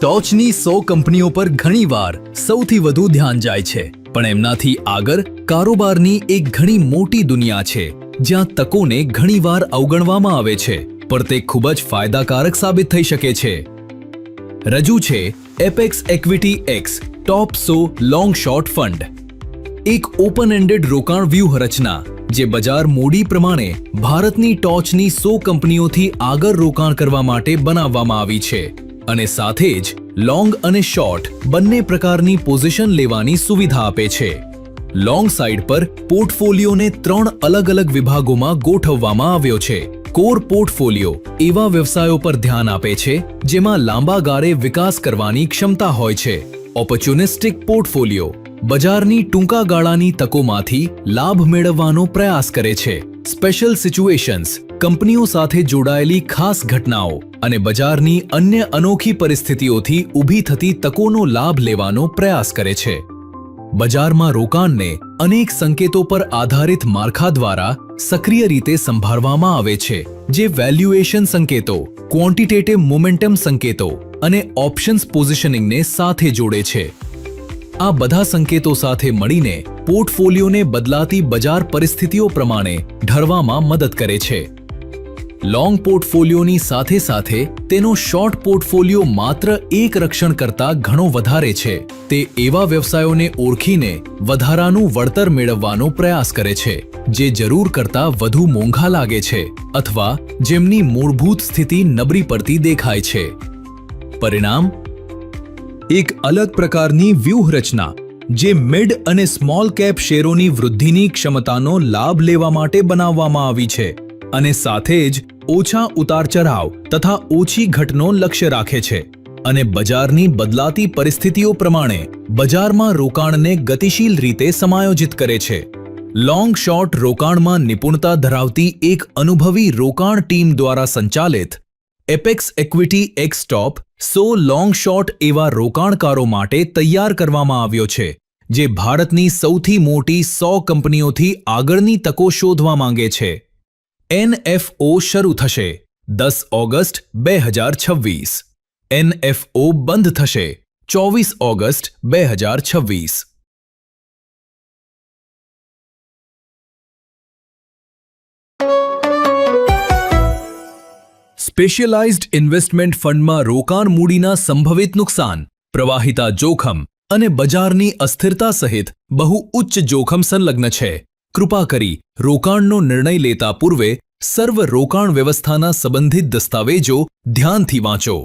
ટોચની 100 કંપનીઓ પર ઘણીવાર સૌથી વધુ ધ્યાન જાય છે, પણ એમનાથી આગળ કારોબારની એક ઘણી મોટી દુનિયા છે, જ્યાં તકોને ઘણીવાર અવગણવામાં આવે છે, પણ તે ખૂબ જ ફાયદાકારક સાબિત થઈ શકે છે. રજૂ છે એપેક્સ ઇક્વિટી એક્સ ટોપ 100 લોંગ શોર્ટ ફંડ, એક ઓપન એન્ડેડ રોકાણ વ્યૂહરચના જે બજાર મૂડી પ્રમાણે ભારતની ટોચની 100 કંપનીઓથી આગળ રોકાણ કરવા માટે બનાવવામાં આવી છે અને સાથે જ લોંગ અને શોર્ટ બંને પ્રકારની પોઝિશન લેવાની સુવિધા આપે છે. લોંગ સાઇડ પર પોર્ટફોલિયોને 3 અલગ-અલગ વિભાગોમાં ગોઠવવામાં આવ્યો છે. કોર પોર્ટફોલિયો એવા વ્યવસાયો પર ધ્યાન આપે છે જેમાં લાંબા ગાળે વિકાસ કરવાની ક્ષમતા હોય છે. ઓપોર્ચ્યુનિસ્ટિક પોર્ટફોલિયો બજારની ટૂંકા ગાળાની તકોમાંથી લાભ મેળવવાનો પ્રયાસ કરે છે. સ્પેશિયલ સિચ્યુએશન્સ કંપનીઓ સાથે જોડાયેલી ખાસ ઘટનાઓ અને બજારની અન્ય અનોખી પરિસ્થિતિઓથી ઊભી થતી તકોનો લાભ લેવાનો પ્રયાસ કરે છે. બજારમાં રોકાણને અનેક સંકેતો પર આધારિત માળખા દ્વારા સક્રિય રીતે સંભાળવામાં આવે છે, જે વેલ્યુએશન સંકેતો, ક્વોન્ટિટેટિવ મોમેન્ટમ સંકેતો અને ઓપ્શન્સ પોઝિશનિંગને સાથે જોડે છે. આ બધા સંકેતો સાથે મળીને પોર્ટફોલિયોને બદલાતી બજાર પરિસ્થિતિઓ પ્રમાણે ઢળવામાં મદદ કરે છે. લોંગ પોર્ટફોલિયોની સાથે સાથે તેનો શોર્ટ પોર્ટફોલિયો માત્ર એક રક્ષણ કરતાં ઘણો વધારે છે. તે એવા વ્યવસાયોને ઓળખીને વધારાનું વળતર મેળવવાનો પ્રયાસ કરે છે જે જરૂર કરતાં વધુ મોંઘા લાગે છે અથવા જેમની મૂળભૂત સ્થિતિ નબળી પડતી દેખાય છે. પરિણામ: એક અલગ પ્રકારની વ્યૂહરચના જે મિડ અને સ્મોલ કેપ શેરોની વૃદ્ધિની ક્ષમતાનો લાભ લેવા માટે બનાવવામાં આવી છે અને સાથે જ ઓછા ઉતાર-ચઢાવ તથા ઓછી ઘટનો લક્ષ્ય રાખે છે અને બજારની બદલાતી પરિસ્થિતિઓ પ્રમાણે બજારમાં રોકાણને ગતિશીલ રીતે સમાયોજિત કરે છે. લોંગ શોર્ટ રોકાણમાં નિપુણતા ધરાવતી એક અનુભવી રોકાણ ટીમ દ્વારા સંચાલિત એપેક્સ ઇક્વિટી એક્સ ટોપ 100 લોંગ શોર્ટ એવા રોકાણકારો માટે તૈયાર કરવામાં આવ્યો છે જે ભારતની સૌથી મોટી 100 કંપનીઓથી આગળની તકો શોધવા માંગે છે. NFO શરૂ થશે 10 ઓગસ્ટ 2026. NFO બંધ થશે 24 ઓગસ્ટ 2026. સ્પેશિયલાઇઝ્ડ ઇન્વેસ્ટમેન્ટ ફંડમાં રોકાણ મૂડીના સંભવિત નુકસાન, પ્રવાહિતા જોખમ અને બજારની અસ્થિરતા સહિત બહુ ઉચ્ચ જોખમ સંલગ્ન છે. કૃપા કરી રોકાણનો નિર્ણય લેતા પૂર્વે સર્વ રોકાણ વ્યવસ્થાના સંબંધિત દસ્તાવેજો ધ્યાનથી વાંચો.